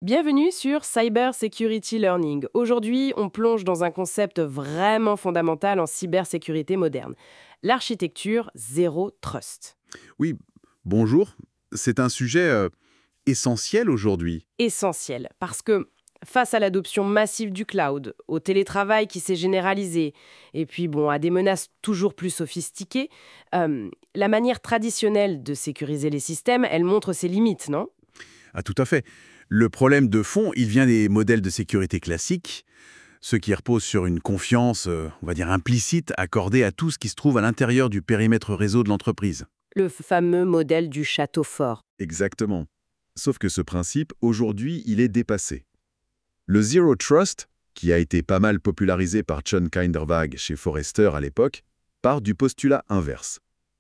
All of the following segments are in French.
Bienvenue sur Cyber Security Learning. Aujourd'hui, on plonge dans un concept vraiment fondamental en cybersécurité moderne, l'architecture Zero Trust. Oui, bonjour. C'est un sujet essentiel aujourd'hui. Essentiel, parce que face à l'adoption massive du cloud, au télétravail qui s'est généralisé, et puis bon, à des menaces toujours plus sophistiquées, la manière traditionnelle de sécuriser les systèmes, elle montre ses limites, non? Ah, tout à fait. Le problème de fond, il vient des modèles de sécurité classiques, ceux qui reposent sur une confiance, on va dire implicite, accordée à tout ce qui se trouve à l'intérieur du périmètre réseau de l'entreprise. Le fameux modèle du château fort. Exactement. Sauf que ce principe, aujourd'hui, il est dépassé. Le Zero Trust, qui a été pas mal popularisé par John Kindervag chez Forrester à l'époque, part du postulat inverse.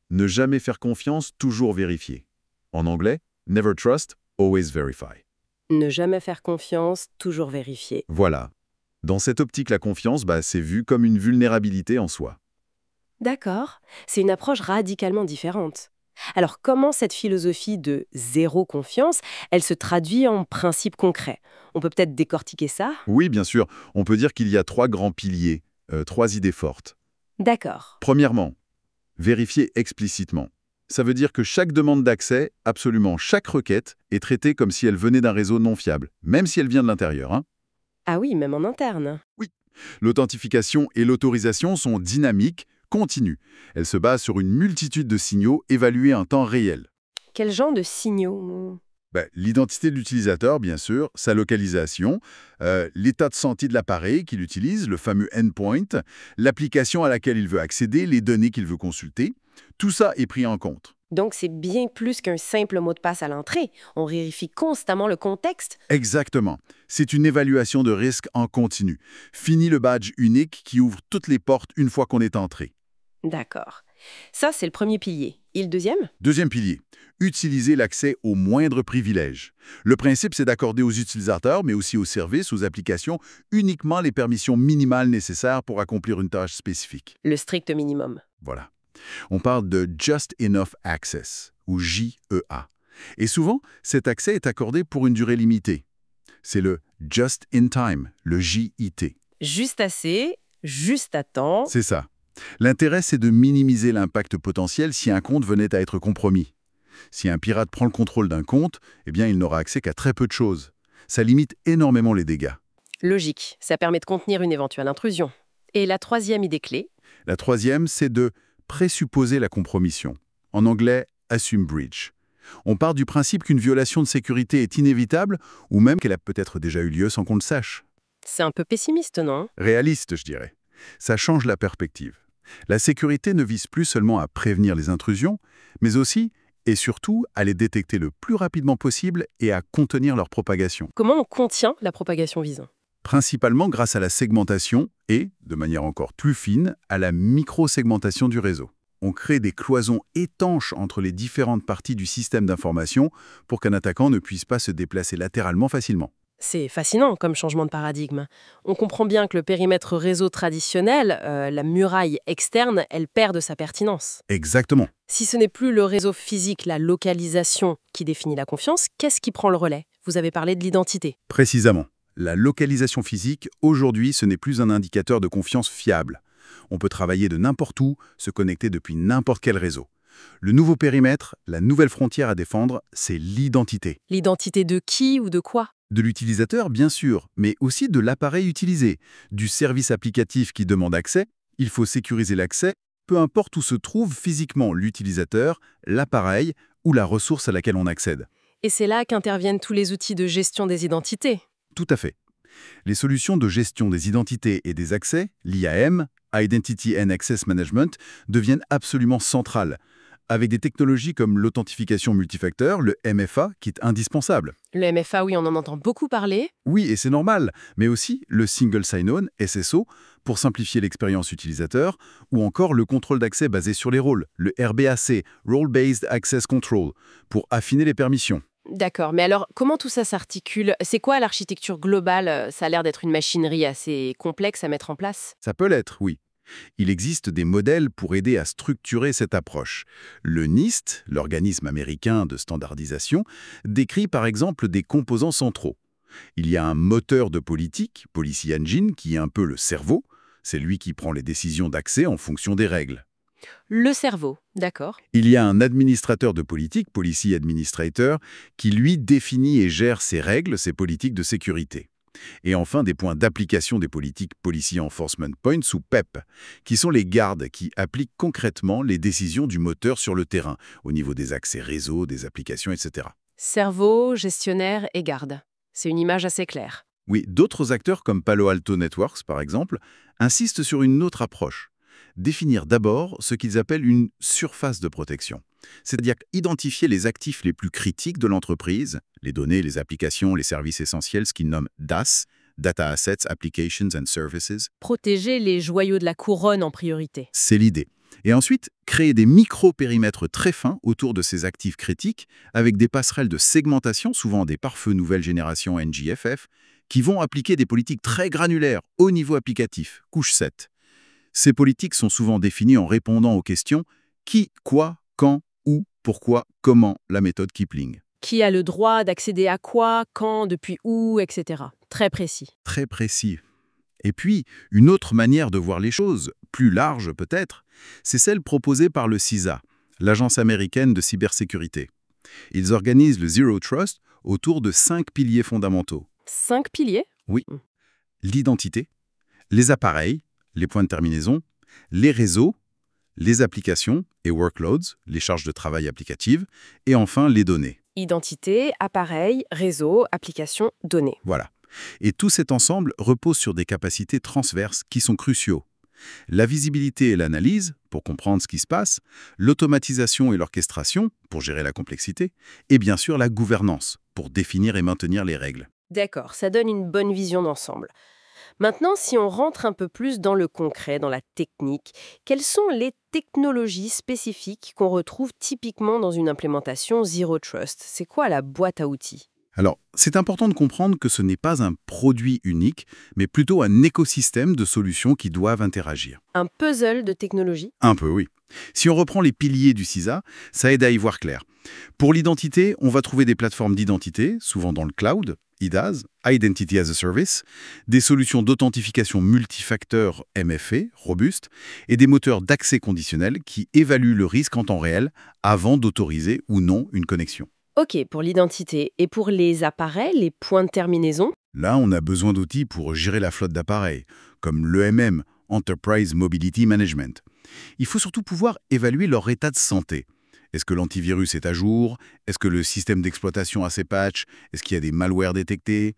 Ne jamais faire confiance, toujours vérifier. En anglais, never trust, always verify. Ne jamais faire confiance, toujours vérifier. Voilà. Dans cette optique, la confiance, c'est vu comme une vulnérabilité en soi. D'accord, c'est une approche radicalement différente. Alors comment cette philosophie de zéro confiance, elle se traduit en principes concrets? On peut peut-être décortiquer ça? Oui, bien sûr, on peut dire qu'il y a trois grands piliers, trois idées fortes. D'accord. Premièrement, vérifier explicitement. Ça veut dire que chaque demande d'accès, absolument chaque requête, est traitée comme si elle venait d'un réseau non fiable, même si elle vient de l'intérieur, hein. Ah oui, même en interne. Oui. L'authentification et l'autorisation sont dynamiques, continues. Elles se basent sur une multitude de signaux évalués en temps réel. Quel genre de signaux? L'identité de l'utilisateur, bien sûr, sa localisation, l'état de santé de l'appareil qu'il utilise, le fameux endpoint, l'application à laquelle il veut accéder, les données qu'il veut consulter, tout ça est pris en compte. Donc c'est bien plus qu'un simple mot de passe à l'entrée. On vérifie constamment le contexte. Exactement. C'est une évaluation de risque en continu. Fini le badge unique qui ouvre toutes les portes une fois qu'on est entré. D'accord. Ça, c'est le premier pilier. Et le deuxième? Deuxième pilier, utiliser l'accès aux moindres privilèges. Le principe, c'est d'accorder aux utilisateurs, mais aussi aux services, aux applications, uniquement les permissions minimales nécessaires pour accomplir une tâche spécifique. Le strict minimum. Voilà. On parle de Just Enough Access, ou JEA. Et souvent, cet accès est accordé pour une durée limitée. C'est le Just in Time, le JIT. Juste assez, juste à temps. C'est ça. L'intérêt, c'est de minimiser l'impact potentiel si un compte venait à être compromis. Si un pirate prend le contrôle d'un compte, eh bien, il n'aura accès qu'à très peu de choses. Ça limite énormément les dégâts. Logique, ça permet de contenir une éventuelle intrusion. Et la troisième idée clé? La troisième, c'est de présupposer la compromission. En anglais, assume breach. On part du principe qu'une violation de sécurité est inévitable ou même qu'elle a peut-être déjà eu lieu sans qu'on le sache. C'est un peu pessimiste, non? Réaliste, je dirais. Ça change la perspective. La sécurité ne vise plus seulement à prévenir les intrusions, mais aussi et surtout à les détecter le plus rapidement possible et à contenir leur propagation. Comment on contient la propagation visant? Principalement grâce à la segmentation et, de manière encore plus fine, à la micro-segmentation du réseau. On crée des cloisons étanches entre les différentes parties du système d'information pour qu'un attaquant ne puisse pas se déplacer latéralement facilement. C'est fascinant comme changement de paradigme. On comprend bien que le périmètre réseau traditionnel, la muraille externe, elle perd de sa pertinence. Exactement. Si ce n'est plus le réseau physique, la localisation qui définit la confiance, qu'est-ce qui prend le relais? Vous avez parlé de l'identité. Précisément. La localisation physique, aujourd'hui, ce n'est plus un indicateur de confiance fiable. On peut travailler de n'importe où, se connecter depuis n'importe quel réseau. Le nouveau périmètre, la nouvelle frontière à défendre, c'est l'identité. L'identité de qui ou de quoi? De l'utilisateur, bien sûr, mais aussi de l'appareil utilisé. Du service applicatif qui demande accès, il faut sécuriser l'accès, peu importe où se trouve physiquement l'utilisateur, l'appareil ou la ressource à laquelle on accède. Et c'est là qu'interviennent tous les outils de gestion des identités. Tout à fait. Les solutions de gestion des identités et des accès, l'IAM, Identity and Access Management, deviennent absolument centrales, avec des technologies comme l'authentification multifacteur, le MFA, qui est indispensable. Le MFA, oui, on en entend beaucoup parler. Oui, et c'est normal, mais aussi le Single Sign-On, SSO, pour simplifier l'expérience utilisateur, ou encore le contrôle d'accès basé sur les rôles, le RBAC, Role-Based Access Control, pour affiner les permissions. D'accord, mais alors comment tout ça s'articule? C'est quoi l'architecture globale? Ça a l'air d'être une machinerie assez complexe à mettre en place. Ça peut l'être, oui. Il existe des modèles pour aider à structurer cette approche. Le NIST, l'organisme américain de standardisation, décrit par exemple des composants centraux. Il y a un moteur de politique, Policy Engine, qui est un peu le cerveau. C'est lui qui prend les décisions d'accès en fonction des règles. Le cerveau, d'accord. Il y a un administrateur de politique, Policy Administrator, qui lui définit et gère ces règles, ces politiques de sécurité. Et enfin, des points d'application des politiques Policy Enforcement Points ou PEP, qui sont les gardes qui appliquent concrètement les décisions du moteur sur le terrain, au niveau des accès réseau, des applications, etc. Cerveau, gestionnaire et garde. C'est une image assez claire. Oui, d'autres acteurs comme Palo Alto Networks, par exemple, insistent sur une autre approche. Définir d'abord ce qu'ils appellent une surface de protection. C'est-à-dire identifier les actifs les plus critiques de l'entreprise, les données, les applications, les services essentiels, ce qu'ils nomment DAS, Data Assets, Applications and Services. Protéger les joyaux de la couronne en priorité. C'est l'idée. Et ensuite, créer des micro-périmètres très fins autour de ces actifs critiques, avec des passerelles de segmentation, souvent des pare-feux nouvelle génération NGFF, qui vont appliquer des politiques très granulaires au niveau applicatif, couche 7. Ces politiques sont souvent définies en répondant aux questions qui, quoi, quand, où, pourquoi, comment, la méthode Kipling. Qui a le droit d'accéder à quoi, quand, depuis où, etc. Très précis. Très précis. Et puis, une autre manière de voir les choses, plus large peut-être, c'est celle proposée par le CISA, l'agence américaine de cybersécurité. Ils organisent le Zero Trust autour de 5 piliers fondamentaux. 5 piliers? Oui. L'identité, les appareils, les points de terminaison, les réseaux, les applications et workloads, les charges de travail applicatives, et enfin les données. Identité, appareil, réseau, application, données. Voilà. Et tout cet ensemble repose sur des capacités transverses qui sont cruciaux. La visibilité et l'analyse, pour comprendre ce qui se passe, l'automatisation et l'orchestration, pour gérer la complexité, et bien sûr la gouvernance, pour définir et maintenir les règles. D'accord, ça donne une bonne vision d'ensemble. Maintenant, si on rentre un peu plus dans le concret, dans la technique, quelles sont les technologies spécifiques qu'on retrouve typiquement dans une implémentation Zero Trust? C'est quoi la boîte à outils? Alors, c'est important de comprendre que ce n'est pas un produit unique, mais plutôt un écosystème de solutions qui doivent interagir. Un puzzle de technologies? Un peu, oui. Si on reprend les piliers du CISA, ça aide à y voir clair. Pour l'identité, on va trouver des plateformes d'identité, souvent dans le cloud, IDaaS, Identity as a Service, des solutions d'authentification multifacteur MFA, robustes, et des moteurs d'accès conditionnel qui évaluent le risque en temps réel avant d'autoriser ou non une connexion. Ok, pour l'identité. Et pour les appareils, les points de terminaison? Là, on a besoin d'outils pour gérer la flotte d'appareils, comme l'EMM, Enterprise Mobility Management. Il faut surtout pouvoir évaluer leur état de santé. Est-ce que l'antivirus est à jour? Est-ce que le système d'exploitation a ses patchs? Est-ce qu'il y a des malwares détectés?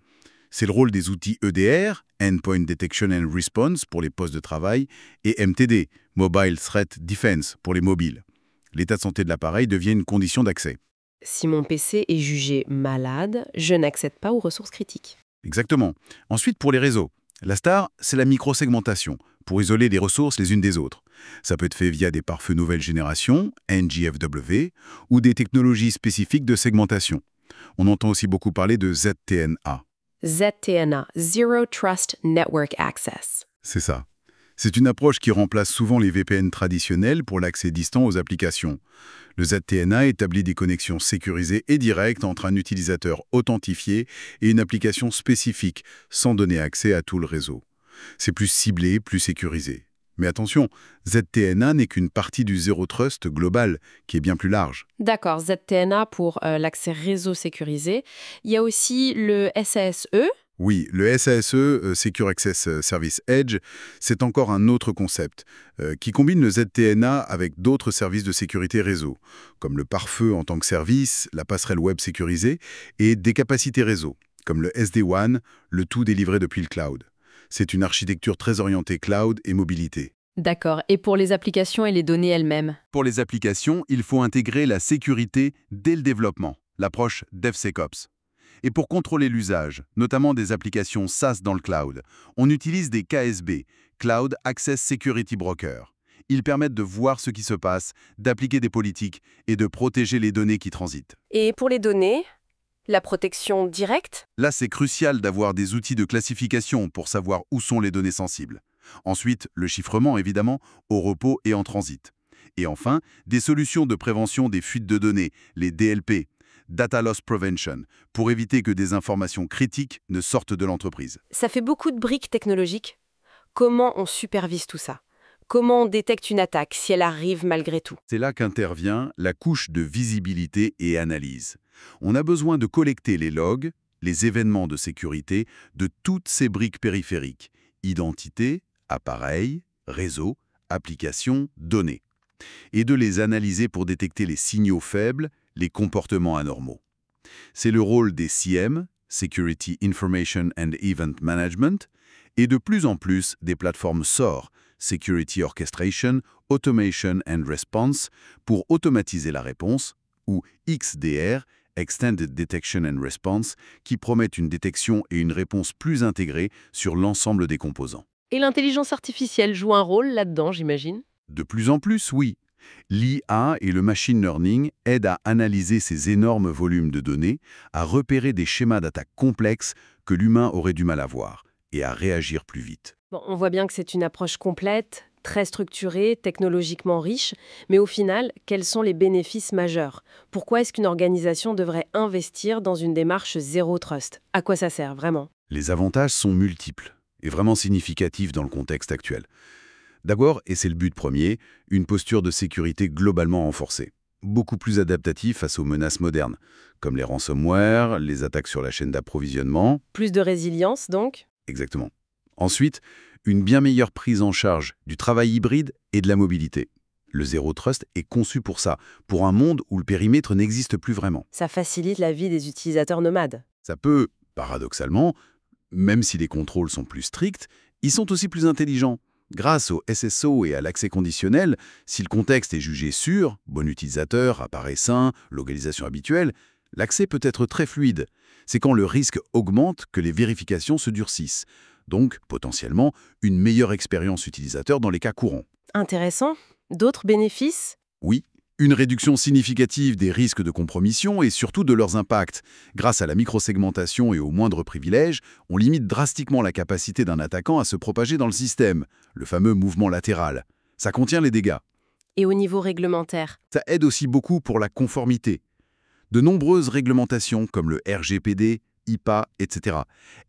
C'est le rôle des outils EDR, Endpoint Detection and Response pour les postes de travail, et MTD, Mobile Threat Defense pour les mobiles. L'état de santé de l'appareil devient une condition d'accès. Si mon PC est jugé malade, je n'accède pas aux ressources critiques. Exactement. Ensuite, pour les réseaux. La star, c'est la microsegmentation, pour isoler les ressources les unes des autres. Ça peut être fait via des pare-feux nouvelle génération, NGFW, ou des technologies spécifiques de segmentation. On entend aussi beaucoup parler de ZTNA. ZTNA, Zero Trust Network Access. C'est ça. C'est une approche qui remplace souvent les VPN traditionnels pour l'accès distant aux applications. Le ZTNA établit des connexions sécurisées et directes entre un utilisateur authentifié et une application spécifique, sans donner accès à tout le réseau. C'est plus ciblé, plus sécurisé. Mais attention, ZTNA n'est qu'une partie du Zero Trust global, qui est bien plus large. D'accord, ZTNA pour l'accès réseau sécurisé. Il y a aussi le SASE. Oui, le SASE, Secure Access Service Edge, c'est encore un autre concept qui combine le ZTNA avec d'autres services de sécurité réseau, comme le pare-feu en tant que service, la passerelle web sécurisée et des capacités réseau, comme le SD-WAN, le tout délivré depuis le cloud. C'est une architecture très orientée cloud et mobilité. D'accord, et pour les applications et les données elles-mêmes? Pour les applications, il faut intégrer la sécurité dès le développement, l'approche DevSecOps. Et pour contrôler l'usage, notamment des applications SaaS dans le cloud, on utilise des KSB, Cloud Access Security Broker. Ils permettent de voir ce qui se passe, d'appliquer des politiques et de protéger les données qui transitent. Et pour les données, la protection directe? Là, c'est crucial d'avoir des outils de classification pour savoir où sont les données sensibles. Ensuite, le chiffrement, évidemment, au repos et en transit. Et enfin, des solutions de prévention des fuites de données, les DLP. Data Loss Prevention, pour éviter que des informations critiques ne sortent de l'entreprise. Ça fait beaucoup de briques technologiques. Comment on supervise tout ça? Comment on détecte une attaque si elle arrive malgré tout? C'est là qu'intervient la couche de visibilité et analyse. On a besoin de collecter les logs, les événements de sécurité de toutes ces briques périphériques, identité, appareil, réseau, applications, données, et de les analyser pour détecter les signaux faibles, les comportements anormaux. C'est le rôle des CIEM, Security Information and Event Management, et de plus en plus des plateformes SOAR, Security Orchestration, Automation and Response, pour automatiser la réponse, ou XDR, Extended Detection and Response, qui promettent une détection et une réponse plus intégrées sur l'ensemble des composants. Et l'intelligence artificielle joue un rôle là-dedans, j'imagine? De plus en plus, oui. L'IA et le machine learning aident à analyser ces énormes volumes de données, à repérer des schémas d'attaque complexes que l'humain aurait du mal à voir, et à réagir plus vite. Bon, on voit bien que c'est une approche complète, très structurée, technologiquement riche, mais au final, quels sont les bénéfices majeurs? Pourquoi est-ce qu'une organisation devrait investir dans une démarche zéro trust? À quoi ça sert, vraiment? Les avantages sont multiples, et vraiment significatifs dans le contexte actuel. D'abord, et c'est le but premier, une posture de sécurité globalement renforcée, beaucoup plus adaptative face aux menaces modernes, comme les ransomware, les attaques sur la chaîne d'approvisionnement. Plus de résilience, donc? Exactement. Ensuite, une bien meilleure prise en charge du travail hybride et de la mobilité. Le Zero Trust est conçu pour ça, pour un monde où le périmètre n'existe plus vraiment. Ça facilite la vie des utilisateurs nomades. Ça peut, paradoxalement, même si les contrôles sont plus stricts, ils sont aussi plus intelligents. Grâce au SSO et à l'accès conditionnel, si le contexte est jugé sûr, bon utilisateur, appareil sain, localisation habituelle, l'accès peut être très fluide. C'est quand le risque augmente que les vérifications se durcissent. Donc, potentiellement, une meilleure expérience utilisateur dans les cas courants. Intéressant. D'autres bénéfices? Oui, une réduction significative des risques de compromission et surtout de leurs impacts. Grâce à la microsegmentation et aux moindres privilèges, on limite drastiquement la capacité d'un attaquant à se propager dans le système, le fameux mouvement latéral. Ça contient les dégâts. Et au niveau réglementaire? Ça aide aussi beaucoup pour la conformité. De nombreuses réglementations comme le RGPD, IPA, etc.,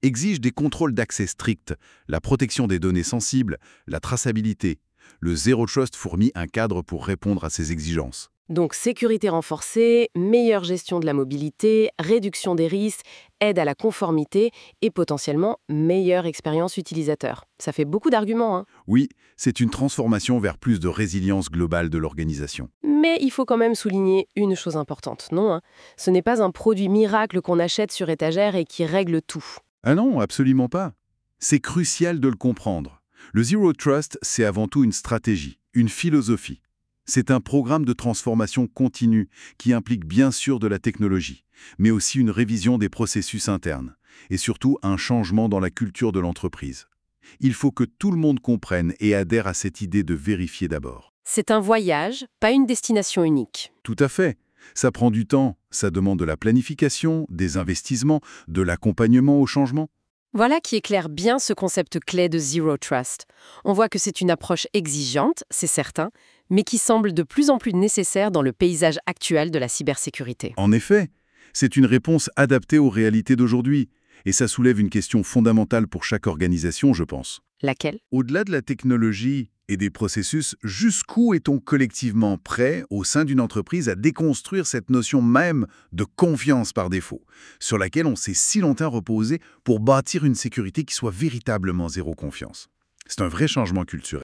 exigent des contrôles d'accès stricts, la protection des données sensibles, la traçabilité. Le Zero Trust fournit un cadre pour répondre à ces exigences. Donc sécurité renforcée, meilleure gestion de la mobilité, réduction des risques, aide à la conformité et potentiellement meilleure expérience utilisateur. Ça fait beaucoup d'arguments, hein. Oui, c'est une transformation vers plus de résilience globale de l'organisation. Mais il faut quand même souligner une chose importante, non, hein. Ce n'est pas un produit miracle qu'on achète sur étagère et qui règle tout. Ah non, absolument pas. C'est crucial de le comprendre. Le Zero Trust, c'est avant tout une stratégie, une philosophie. C'est un programme de transformation continue qui implique bien sûr de la technologie, mais aussi une révision des processus internes, et surtout un changement dans la culture de l'entreprise. Il faut que tout le monde comprenne et adhère à cette idée de vérifier d'abord. C'est un voyage, pas une destination unique. Tout à fait. Ça prend du temps, ça demande de la planification, des investissements, de l'accompagnement au changement. Voilà qui éclaire bien ce concept clé de Zero Trust. On voit que c'est une approche exigeante, c'est certain, mais qui semble de plus en plus nécessaire dans le paysage actuel de la cybersécurité. En effet, c'est une réponse adaptée aux réalités d'aujourd'hui. Et ça soulève une question fondamentale pour chaque organisation, je pense. Laquelle? Au-delà de la technologie et des processus, jusqu'où est-on collectivement prêt, au sein d'une entreprise, à déconstruire cette notion même de confiance par défaut, sur laquelle on s'est si longtemps reposé pour bâtir une sécurité qui soit véritablement zéro confiance? C'est un vrai changement culturel.